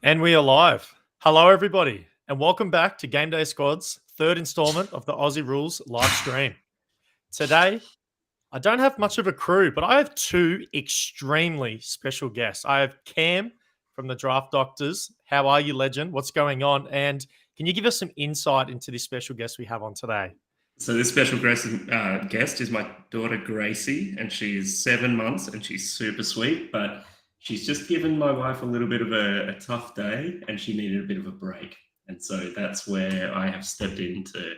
And we are live. Hello, everybody, and welcome back to GameDay Squad's third installment of the Aussie Rules live stream. Today, I don't have much of a crew, but I have two extremely special guests. I have Cam from the Draft Doctors. How are you, legend? What's going on? And can you give us some insight into this special guest we have on today? So this special guest is my daughter Gracie, and she is 7 months, and she's super sweet. But she's just given my wife a little bit of a tough day, and she needed a bit of a break. And so that's where I have stepped in to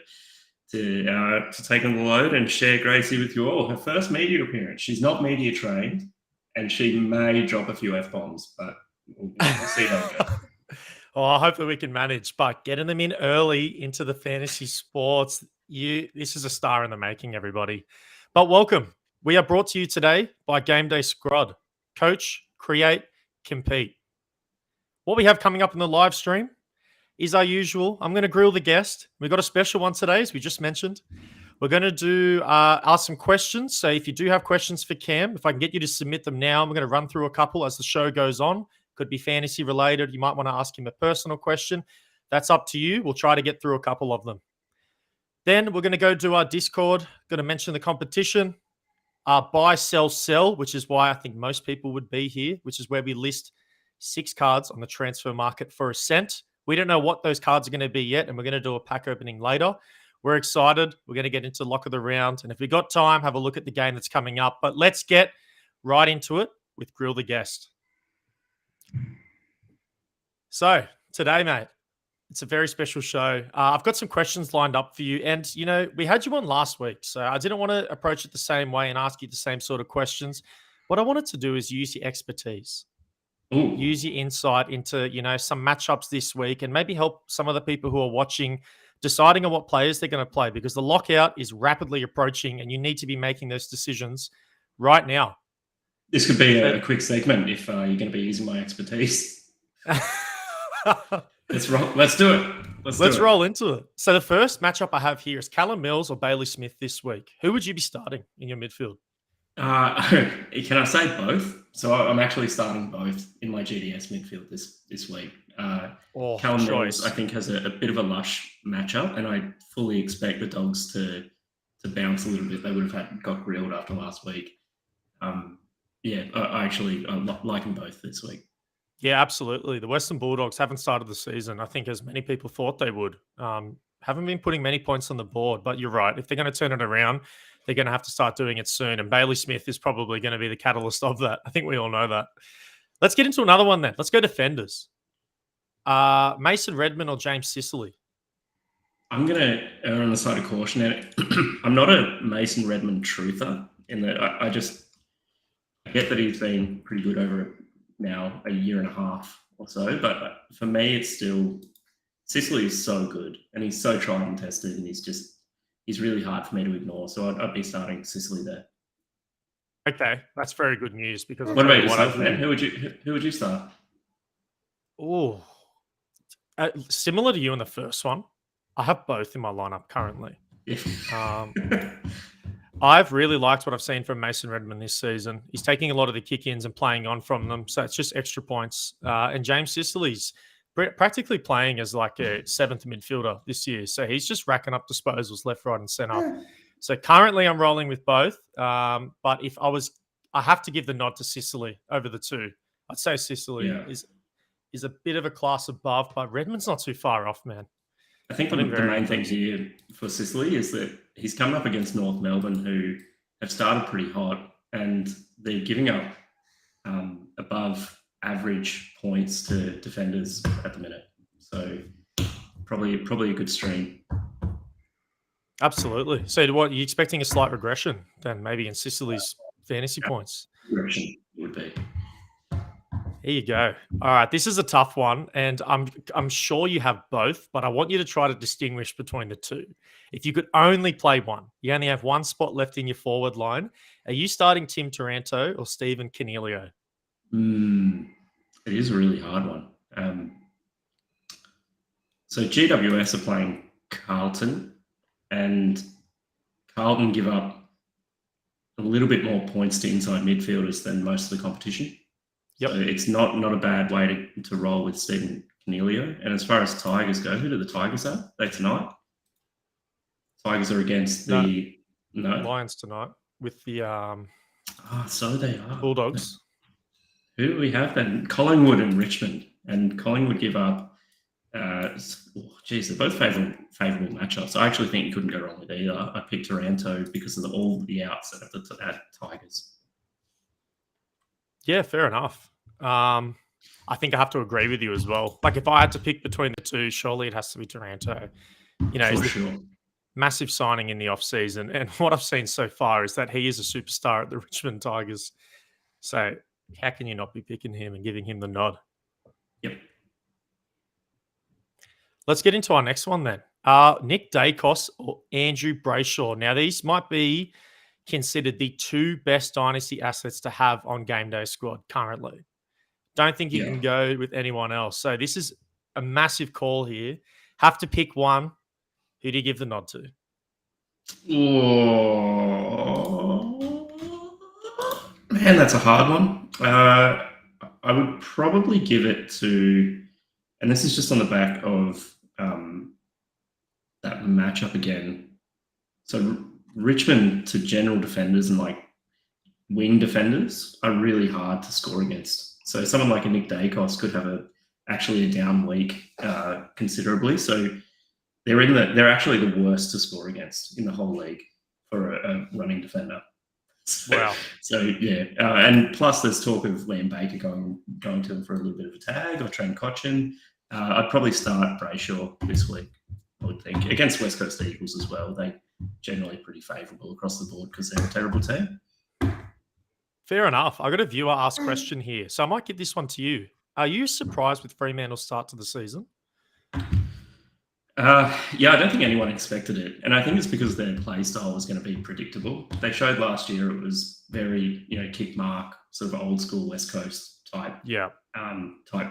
take on the load and share Gracie with you all. Her first media appearance. She's not media trained, and she may drop a few F-bombs, but we'll see how it goes. Oh, hopefully we can manage, but getting them in early into the fantasy sports, this is a star in the making, everybody. But welcome. We are brought to you today by GameDay Squad. Coach, create, compete. What we have coming up in the live stream is our usual. I'm going to grill the guest. We've got a special one today, as we just mentioned. We're going to ask some questions. So if you do have questions for Cam, if I can get you to submit them now, I'm going to run through a couple as the show goes on. Could be fantasy related. You might want to ask him a personal question. That's up to you. We'll try to get through a couple of them. Then we're going to go to our Discord. Going to mention the competition. Buy, sell, sell, which is why I think most people would be here, which is where we list 6 cards on the transfer market for a cent. We don't know what those cards are going to be yet, and we're going to do a pack opening later. We're excited. We're going to get into lock of the round. And if we got time, have a look at the game that's coming up. But let's get right into it with Grill the Guest. So today, mate, it's a very special show. I've got some questions lined up for you. And, we had you on last week, so I didn't want to approach it the same way and ask you the same sort of questions. What I wanted to do is use your expertise. Ooh. Use your insight into, some matchups this week and maybe help some of the people who are watching deciding on what players they're going to play, because the lockout is rapidly approaching and you need to be making those decisions right now. This could be a quick segment if you're going to be using my expertise. Let's do it. Let's roll into it. So the first matchup I have here is Callum Mills or Bailey Smith this week. Who would you be starting in your midfield? Can I say both? So I'm actually starting both in my GDS midfield this week. Callum Mills, I think, has a bit of a lush matchup, and I fully expect the Dogs to bounce a little bit. They would have got grilled after last week. I like them both this week. Yeah, absolutely. The Western Bulldogs haven't started the season, I think, as many people thought they would. Haven't been putting many points on the board, but you're right. If they're going to turn it around, they're going to have to start doing it soon. And Bailey Smith is probably going to be the catalyst of that. I think we all know that. Let's get into another one then. Let's go defenders. Mason Redmond or James Sicily? I'm going to err on the side of caution. I'm not a Mason Redmond truther in that I get that he's been pretty good over now a year and a half or so, but for me it's still Sicily is so good and he's so tried and tested, and he's really hard for me to ignore, so I'd be starting Sicily there. Okay, that's very good news, because what about yourself, man? Who would you start? Oh, similar to you in the first one, I have both in my lineup currently. I've really liked what I've seen from Mason Redmond this season. He's taking a lot of the kick-ins and playing on from them, so it's just extra points. And James Sicily's practically playing as like a 7th midfielder this year, so he's just racking up disposals left, right, and centre. So currently I'm rolling with both, but if I have to give the nod to Sicily over the two. I'd say Sicily is a bit of a class above, but Redmond's not too far off, man. I think the main thing here for Sicily is that he's come up against North Melbourne, who have started pretty hot, and they're giving up above average points to defenders at the minute. So probably a good stream. Absolutely. So what, are you expecting a slight regression then, maybe in Sicily's fantasy points? Regression would be. Here you go. All right, this is a tough one, and I'm sure you have both, but I want you to try to distinguish between the two. If you could only play one, you only have one spot left in your forward line, are you starting Tim Taranto or Stephen Canelio? It is a really hard one. So GWS are playing Carlton, and Carlton give up a little bit more points to inside midfielders than most of the competition. So it's not a bad way to roll with Stephen Cornelio. And as far as Tigers go, who do the Tigers have? They tonight? Tigers are against the Lions tonight with the so they are. Bulldogs. Who do we have then? Collingwood and Richmond. And Collingwood give up. They're both favourable matchups. I actually think you couldn't go wrong with either. I picked Taranto because of all the outs that have the Tigers. Yeah, fair enough. I think I have to agree with you as well. Like, if I had to pick between the two, surely it has to be Taranto. For sure. Massive signing in the off-season. And what I've seen so far is that he is a superstar at the Richmond Tigers. So how can you not be picking him and giving him the nod? Yep. Let's get into our next one then. Nick Dacos or Andrew Brayshaw. Now, these might be considered the two best dynasty assets to have on GameDay Squad currently. Don't think you can go with anyone else. So this is a massive call here. Have to pick one. Who do you give the nod to? Oh, man, that's a hard one. I would probably give it to, and this is just on the back of that matchup again. So Richmond to general defenders and like wing defenders are really hard to score against. So someone like a Nick Dacos could have actually a down week considerably. So they're actually the worst to score against in the whole league for a running defender. Wow. So yeah, and plus there's talk of Liam Baker going to him for a little bit of a tag or Trent Cotchin. I'd probably start Brayshaw this week, I would think, against West Coast Eagles as well. They generally pretty favourable across the board because they're a terrible team. Fair enough. I got a viewer ask question here, so I might give this one to you. Are you surprised with Fremantle's start to the season? Yeah, I don't think anyone expected it. And I think it's because their play style was going to be predictable. They showed last year it was very, kick mark, sort of old school West Coast type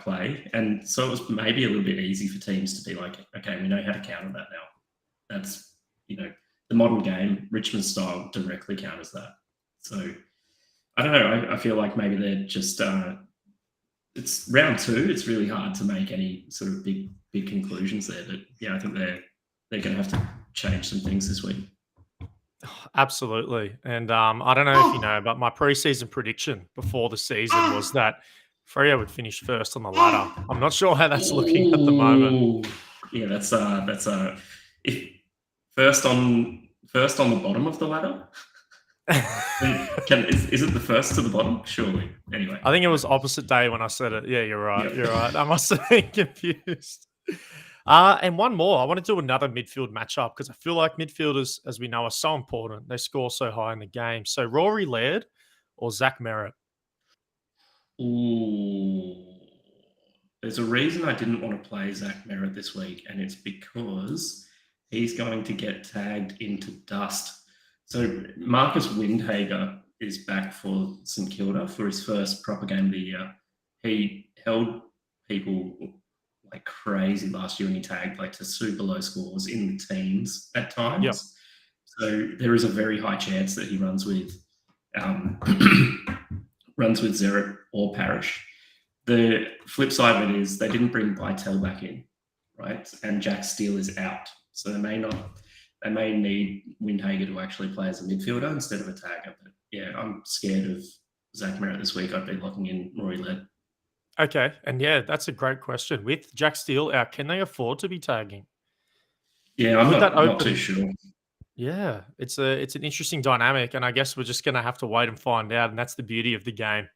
play. And so it was maybe a little bit easy for teams to be like, okay, we know how to counter that now. That's, the modern game, Richmond style directly counters that. So I don't know. I feel like maybe they're just, it's round 2. It's really hard to make any sort of big conclusions there. But yeah, I think they're going to have to change some things this week. Absolutely. And I don't know if you know, but my preseason prediction before the season was that Freo would finish first on the ladder. I'm not sure how that's looking at the moment. Yeah, that's if first on the bottom of the ladder. Is it the first to the bottom? Surely. Anyway, I think it was opposite day when I said it. Yeah, you're right. Yep. You're right. I must have been confused. And one more. I want to do another midfield matchup because I feel like midfielders, as we know, are so important. They score so high in the game. So Rory Laird or Zach Merritt? Ooh. There's a reason I didn't want to play Zach Merritt this week, and it's because he's going to get tagged into dust. So Marcus Windhager is back for St Kilda for his first proper game of the year. He held people like crazy last year when he tagged like to super low scores in the teens at times. Yep. So there is a very high chance that he runs with Zerrett or Parrish. The flip side of it is they didn't bring Bytel back in, right? And Jack Steele is out. So they may need Windhager to actually play as a midfielder instead of a tagger. But yeah, I'm scared of Zach Merritt this week. I'd be locking in Rory Laird. Okay. And yeah, that's a great question. With Jack Steele out, can they afford to be tagging? Yeah, I'm not too sure. Yeah, it's an interesting dynamic, and I guess we're just going to have to wait and find out, and that's the beauty of the game.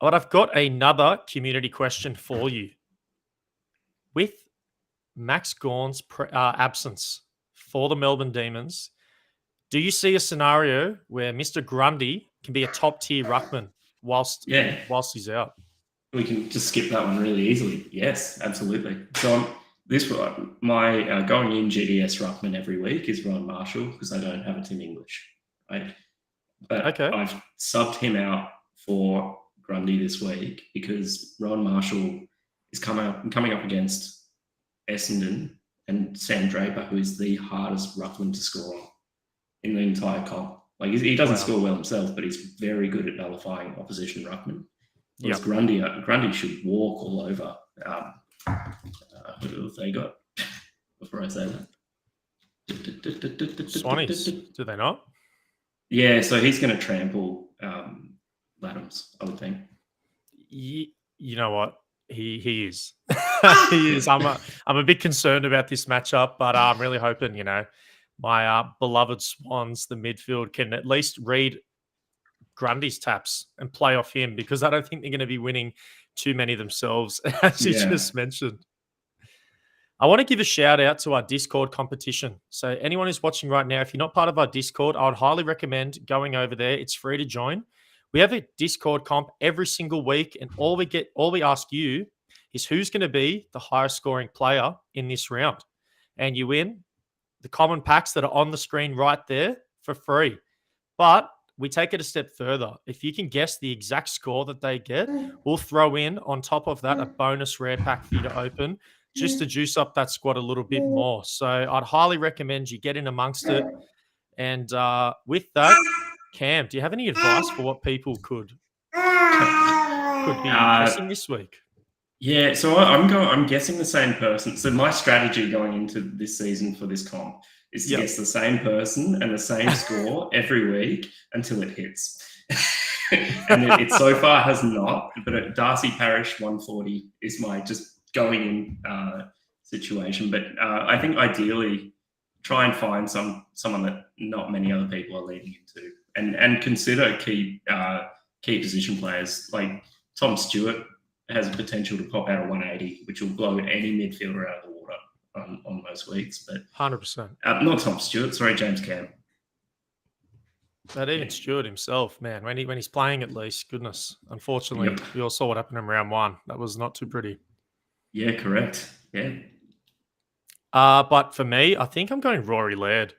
But I've got another community question for you. With Max Gawn's absence for the Melbourne Demons, do you see a scenario where Mr. Grundy can be a top-tier ruckman whilst he's out? We can just skip that one really easily. Yes, absolutely. So my going in GDS ruckman every week is Ron Marshall because I don't have a Tim English, right? But I've subbed him out for Grundy this week because Ron Marshall is coming up against Essendon and Sam Draper, who is the hardest ruckman to score on in the entire comp. Like he doesn't score well himself, but he's very good at nullifying opposition ruckman. Whereas Grundy should walk all over. Who have they got? Before I say that, Swannies, do they not? Yeah, so he's going to trample Laddams, I would think. You know what? He is. He is. I'm a bit concerned about this matchup, but I'm really hoping, my beloved Swans, the midfield, can at least read Grundy's taps and play off him, because I don't think they're going to be winning too many themselves, as you just mentioned. I want to give a shout out to our Discord competition. So anyone who's watching right now, if you're not part of our Discord, I would highly recommend going over there. It's free to join. We have a Discord comp every single week, and all we ask you is who's going to be the highest scoring player in this round. And you win the common packs that are on the screen right there for free. But we take it a step further. If you can guess the exact score that they get, we'll throw in on top of that a bonus rare pack for you to open, just to juice up that squad a little bit more. So I'd highly recommend you get in amongst it. And with that, Cam, do you have any advice for what people could be guessing this week? Yeah, so I'm guessing the same person. So my strategy going into this season for this comp is to guess the same person and the same score every week until it hits. And it so far has not. But Darcy Parish 140 is my just going in situation. But I think ideally try and find someone that not many other people are leading into, and consider key position players. Like Tom Stewart has a potential to pop out a 180, which will blow any midfielder out of the water on most weeks. But 100%. Not Tom Stewart, sorry, James Cam. But even Stewart himself, man, when he's playing, at least, goodness. Unfortunately, we all saw what happened in round one. That was not too pretty. Yeah, correct. Yeah. But for me, I think I'm going Rory Laird.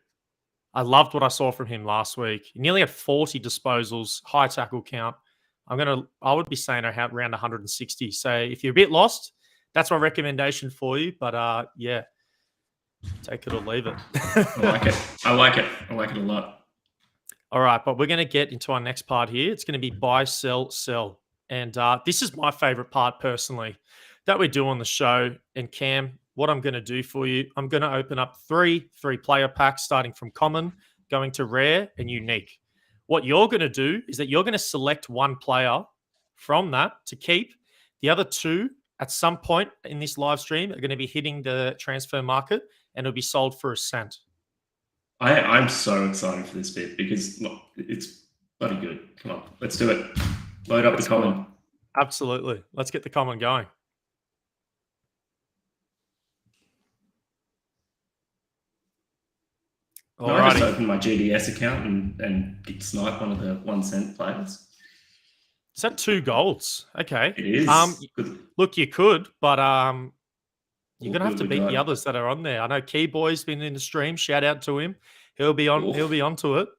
I loved what I saw from him last week. He nearly had 40 disposals, high tackle count. I would be saying around 160. So if you're a bit lost, that's my recommendation for you. But yeah, take it or leave it. I like it a lot. All right, but we're going to get into our next part here. It's going to be buy, sell, sell. And this is my favorite part personally that we do on the show. And Cam, what I'm going to do for you, I'm going to open up three player packs starting from common, going to rare and unique. What you're going to do is that you're going to select one player from that to keep. The other two, at some point in this live stream, are going to be hitting the transfer market and it'll be sold for a cent. I'm so excited for this bit because look, it's bloody good. Come on, let's do it. Load up the common. Absolutely. Let's get the common going. I just open my GDS account and snipe one of the 1 cent players. Is that 2 golds? Okay. It is. Look, you could, but you're gonna have to beat the others that are on there. I know Keyboy's been in the stream. Shout out to him. He'll be on. He'll be onto it.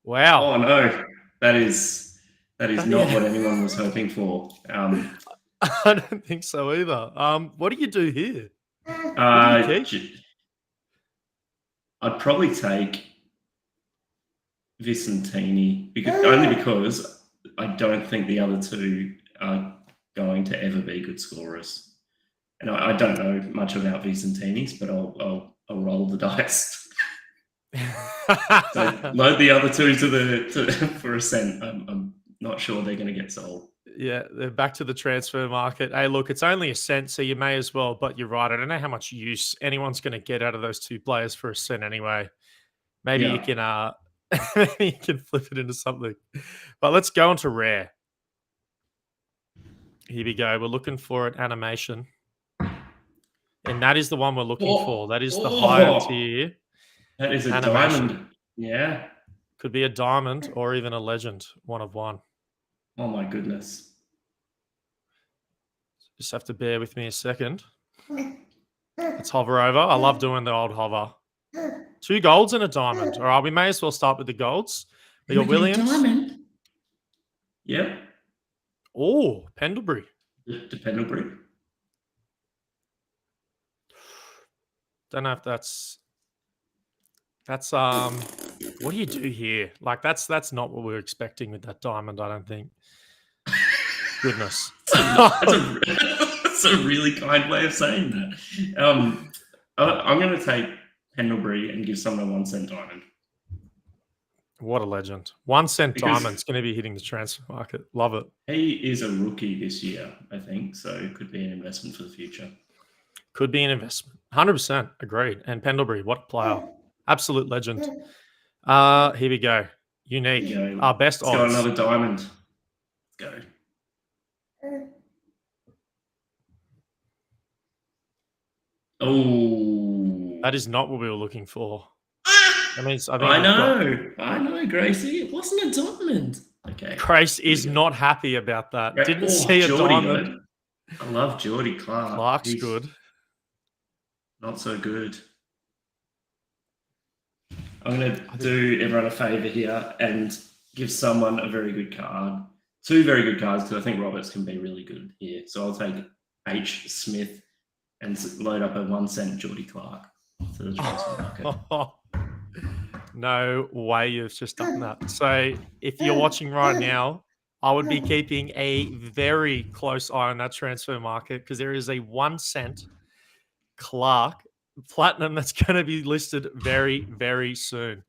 Wow. Oh no, that is not what anyone was hoping for. I don't think so either. What do you do here? I'd probably take Vicentini only because I don't think the other two are going to ever be good scorers. And I don't know much about Vicentinis, but I'll roll the dice. So load the other two for a cent. I'm not sure they're going to get sold. Yeah, they're back to the transfer market. Hey, look, it's only a cent, so you may as well. But you're right. I don't know how much use anyone's going to get out of those 2 players for a cent anyway. Maybe you can maybe you can flip it into something. But let's go on to rare. Here we go. We're looking for an animation. And that is the one we're looking for. That is the higher tier. That is a animation. Diamond. Yeah. Could be a diamond or even a legend, 1 of 1. Oh my goodness. Just have to bear with me a second. Let's hover over. I love doing the old hover. 2 golds and a diamond. All right, we may as well start with the golds. We got Williams. Diamond. Yep. Oh, Pendlebury. The Pendlebury. Don't know if that's What do you do here? Like that's not what we were expecting with that diamond, I don't think. Goodness. That's a really kind way of saying that. I'm going to take Pendlebury and give someone a 1 cent diamond. What a legend. 1 cent Because diamond's going to be hitting the transfer market. Love it. he is a rookie this year, I think, so it could be an investment for the future. Could be an investment. 100% agreed. And Pendlebury, what a player. Absolute legend. Here we go. Unique. There you go. Our best Let's odds. go another diamond. Let's go. Oh, That is not what we were looking for. That means I know, Gracie. It wasn't a diamond. Okay. Grace is not happy about that. Right. Didn't see a Geordie, diamond. though. I love Geordie Clark. Clark's He's good. Not so good. I'm going to do everyone a favour here and give someone a very good card. 2 very good cards, because I think Roberts can be really good here. So I'll take H. Smith and load up a 1 cent Geordie Clark to the transfer market. No way you've just done that. So if you're watching right now, I would be keeping a very close eye on that transfer market, because there is a 1 cent Clark Platinum that's going to be listed very, very soon.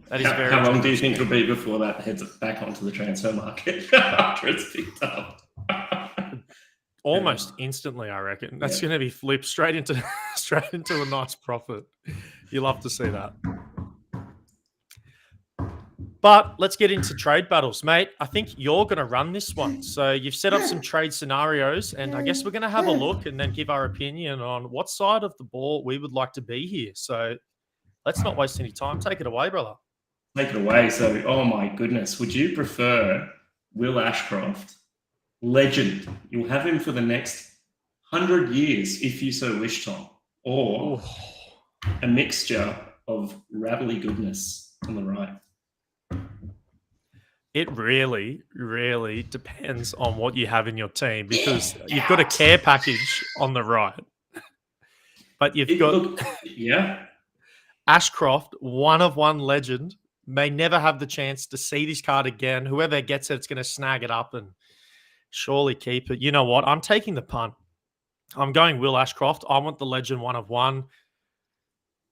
That is very. How long do you think it'll be before that heads back onto the transfer market after it's picked up? Almost instantly, I reckon. That's going to be flipped straight into a nice profit. You love to see that. But let's get into trade battles, mate. I think you're going to run this one. So you've set up some trade scenarios, and I guess we're going to have a look and then give our opinion on what side of the ball we would like to be here. So let's not waste any time. Take it away, brother. Take it away. So, oh my goodness. Would you prefer Will Ashcroft, legend? You'll have him for the next 100 years, if you so wish, Tom. Or a mixture of rabbly goodness on the right? It really, really depends on what you have in your team, because you've got a care package on the right, but you've got Ashcroft, 1 of 1 legend, may never have the chance to see this card again. Whoever gets it's going to snag it up and surely keep it. You know what? I'm taking the punt. I'm going Will Ashcroft. I want the legend 1 of 1.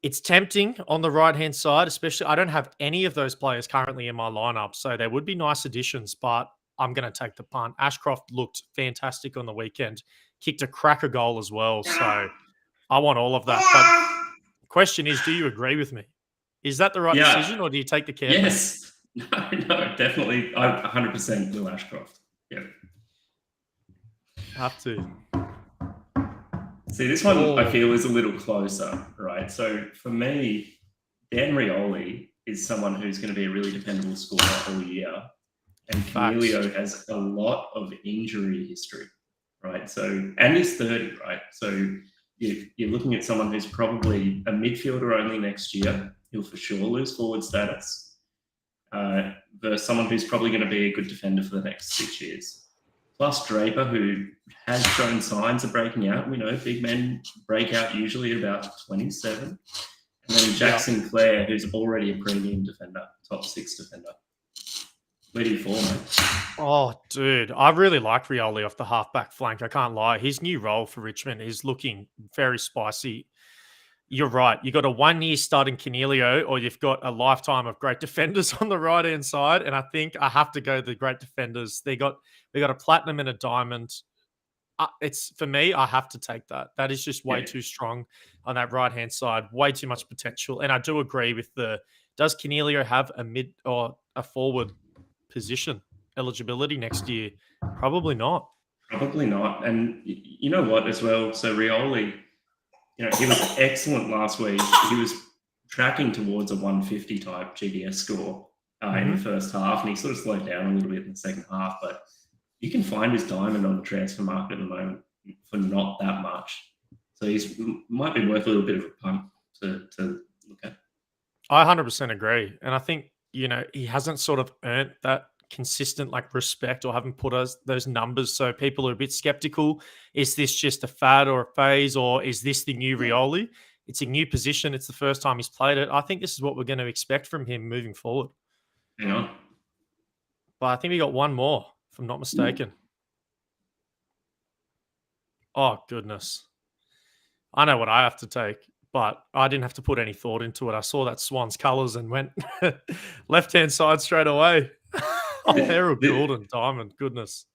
It's tempting on the right-hand side, especially I don't have any of those players currently in my lineup, so there would be nice additions, but I'm going to take the punt. Ashcroft looked fantastic on the weekend, kicked a cracker goal as well, so I want all of that. But the question is, do you agree with me? Is that the right decision, or do you take the care? Yes. No, definitely. I 100% Will Ashcroft. Yeah. Have to. See, this one I feel is a little closer, right? So for me, Dan Rioli is someone who's going to be a really dependable scorer all year. And Canelio has a lot of injury history, right? So, and he's 30, right? So you're looking at someone who's probably a midfielder only next year. He'll for sure lose forward status. Versus someone who's probably going to be a good defender for the next 6 years. Plus Draper, who has shown signs of breaking out. We know big men break out usually at about 27. And then Jack Sinclair, who's already a premium defender, top 6 defender. Where do you fall, mate? Oh, dude. I really like Rioli off the halfback flank. I can't lie. His new role for Richmond is looking very spicy. You're right. You've got a 1-year starting Canelio, or you've got a lifetime of great defenders on the right-hand side. And I think I have to go the great defenders. They got a platinum and a diamond. It's for me, I have to take that. That is just way too strong on that right-hand side. Way too much potential. And I do agree with does Canelio have a mid or a forward position eligibility next year? Probably not. Probably not. And you know what as well? So Rioli, he was excellent last week. He was tracking towards a 150 type GDS score in the first half, and he sort of slowed down a little bit in the second half. But you can find his diamond on the transfer market at the moment for not that much. So he might be worth a little bit of a punt to look at. I 100% agree. And I think, he hasn't sort of earned that consistent respect, or haven't put those numbers, so people are a bit skeptical. Is this just a fad or a phase, or is this the new Rioli? It's a new position. It's the first time he's played it. I think this is what we're going to expect from him moving forward. Hang on. But I think we got one more, if I'm not mistaken. Oh, goodness. I know what I have to take, but I didn't have to put any thought into it. I saw that Swan's colours and went left-hand side straight away. Oh, Harold Goulden, diamond, goodness.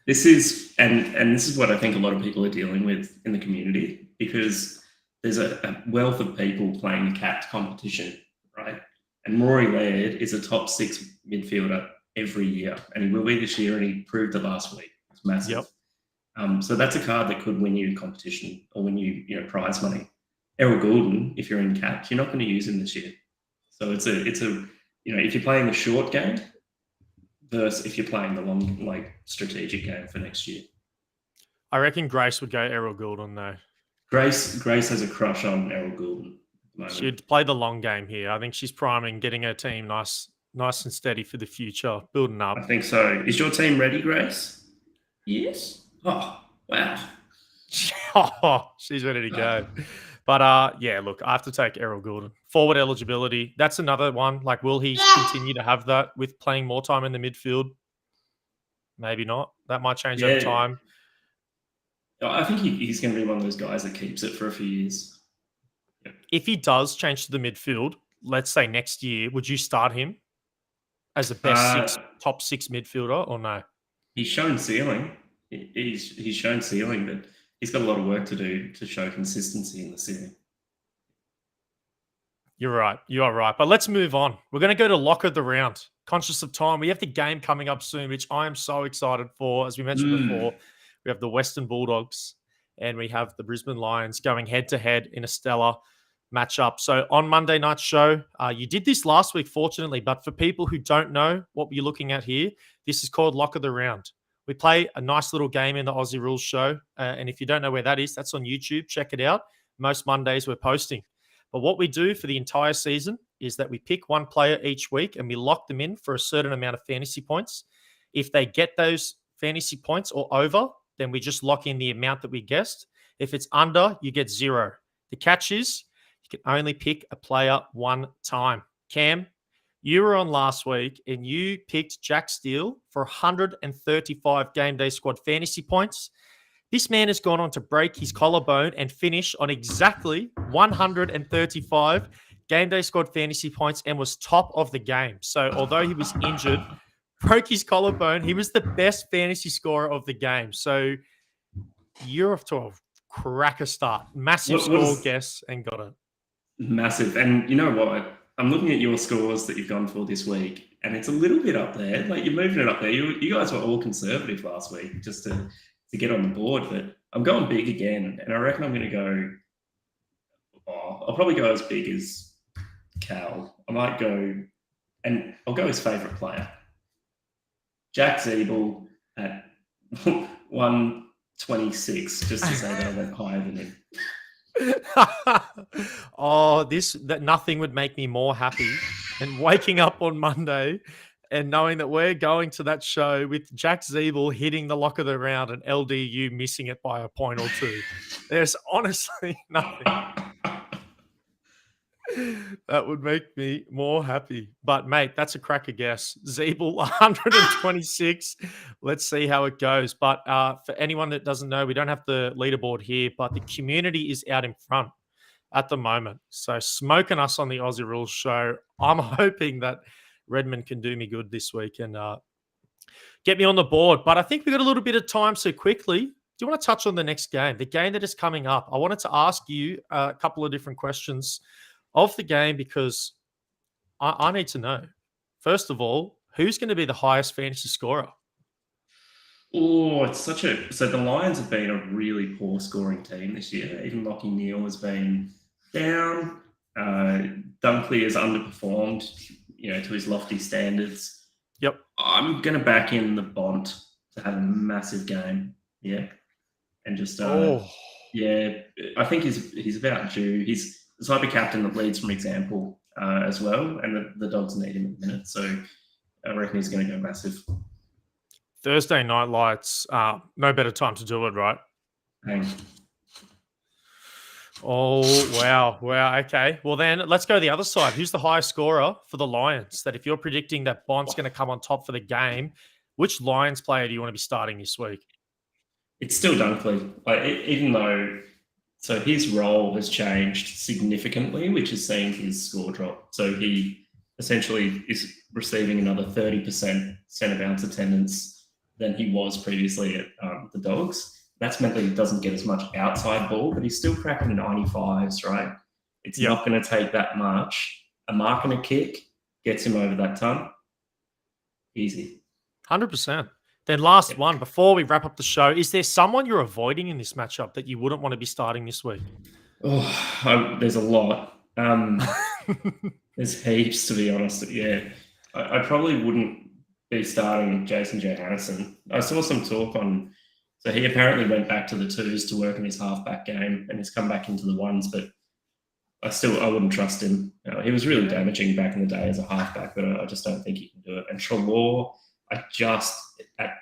This is this is what I think a lot of people are dealing with in the community, because there's a wealth of people playing the capped competition, right? And Rory Laird is a top 6 midfielder every year, and he will be this year, and he proved it last week. It's massive. Yep. So that's a card that could win you competition or win you prize money. Errol Goulden, if you're in capped, you're not going to use him this year. So it's a if you're playing the short game versus if you're playing the long, strategic game for next year. I reckon Grace would go Errol Goulden, though. Grace has a crush on Errol Goulden. She'd play the long game here. I think she's priming, getting her team nice and steady for the future, building up. I think so. Is your team ready, Grace? Yes. Oh, wow. Oh, she's ready to go. But yeah, look, I have to take Errol Goulden. Forward eligibility, that's another one. Like, will he continue to have that with playing more time in the midfield? Maybe not. That might change over time. I think he's going to be one of those guys that keeps it for a few years. Yep. If he does change to the midfield, let's say next year, would you start him as the best top 6 midfielder or no? He's shown ceiling. He's shown ceiling, but he's got a lot of work to do to show consistency in the ceiling. You're right. You are right. But let's move on. We're going to go to lock of the round. Conscious of time, we have the game coming up soon, which I am so excited for. As we mentioned before, we have the Western Bulldogs and we have the Brisbane Lions going head-to-head in a stellar matchup. So on Monday night's show, you did this last week, fortunately, but for people who don't know what you're looking at here, this is called Lock of the Round. We play a nice little game in the Aussie Rules show. And if you don't know where that is, that's on YouTube. Check it out. Most Mondays we're posting. But what we do for the entire season is that we pick one player each week and we lock them in for a certain amount of fantasy points. If they get those fantasy points or over, then we just lock in the amount that we guessed. If it's under, you get 0. The catch is you can only pick a player one time. Cam, you were on last week and you picked Jack Steele for 135 Game Day Squad fantasy points. This man has gone on to break his collarbone and finish on exactly 135 Game Day Squad fantasy points and was top of the game. So although he was injured, broke his collarbone, he was the best fantasy scorer of the game. So you're off to a cracker start. Massive score guess and got it. Massive. And you know what? I'm looking at your scores that you've gone for this week, and it's a little bit up there. Like, you're moving it up there. You guys were all conservative last week just to get on the board, but I'm going big again, and I reckon I'm going to go. I'll probably go as big as Cal. I might go, and I'll go his favourite player, Jack Zeeble, at 126, just to say that I went higher than him. That nothing would make me more happy than waking up on Monday and knowing that we're going to that show with Jack Zeeble hitting the lock of the round and LDU missing it by a point or two. There's honestly nothing that would make me more happy. But, mate, that's a cracker guess. Zeeble, 126. Let's see how it goes. But for anyone that doesn't know, we don't have the leaderboard here, but the community is out in front at the moment. So smoking us on the Aussie Rules show. I'm hoping that Redmond can do me good this week and get me on the board. But I think we've got a little bit of time, so quickly. Do you want to touch on the next game, the game that is coming up? I wanted to ask you a couple of different questions of the game because I need to know, first of all, who's going to be the highest fantasy scorer? Oh, it's so the Lions have been a really poor scoring team this year. Even Lockie Neal has been down. Dunkley has underperformed, to his lofty standards. Yep. I'm going to back in the Bont to have a massive game. Yeah. And just, I think he's about due. He's the type of captain that leads from example as well. And the Dogs need him at the minute. So I reckon he's going to go massive. Thursday night lights, no better time to do it, right? Bang. Oh, wow. Wow. Okay. Well, then let's go the other side. Who's the highest scorer for the Lions? That if you're predicting that Bond's going to come on top for the game, which Lions player do you want to be starting this week? It's still Dunkley. Like, even though, so his role has changed significantly, which is seeing his score drop. So he essentially is receiving another 30% centre bounce attendance than he was previously at the Dogs. That's meant that he doesn't get as much outside ball, but he's still cracking 95s, right? It's Yep. not going to take that much. A mark and a kick gets him over that ton. Easy. 100%. Then last Yep. one, before we wrap up the show, is there someone you're avoiding in this matchup that you wouldn't want to be starting this week? Oh, there's a lot. There's heaps, to be honest. Yeah, I probably wouldn't be starting Jason Johannisen. I saw some talk on, so he apparently went back to the twos to work in his halfback game and has come back into the ones, but I wouldn't trust him. He was really damaging back in the day as a halfback, but I just don't think he can do it. And Trelaw, at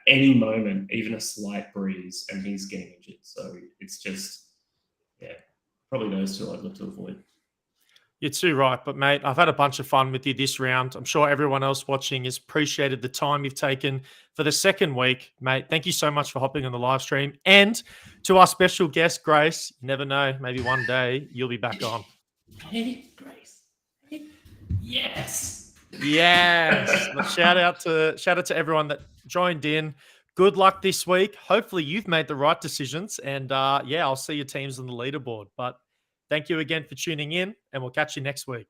any moment, even a slight breeze, and he's getting injured. So it's just, yeah, probably those two I'd look to avoid. You're too right. But, mate, I've had a bunch of fun with you this round. I'm sure everyone else watching has appreciated the time you've taken for the second week. Mate, thank you so much for hopping on the live stream. And to our special guest, Grace, you never know, maybe one day you'll be back on. Hey, Grace. Yes. Yes. But shout out to everyone that joined in. Good luck this week. Hopefully you've made the right decisions. And I'll see your teams on the leaderboard. But thank you again for tuning in, and we'll catch you next week.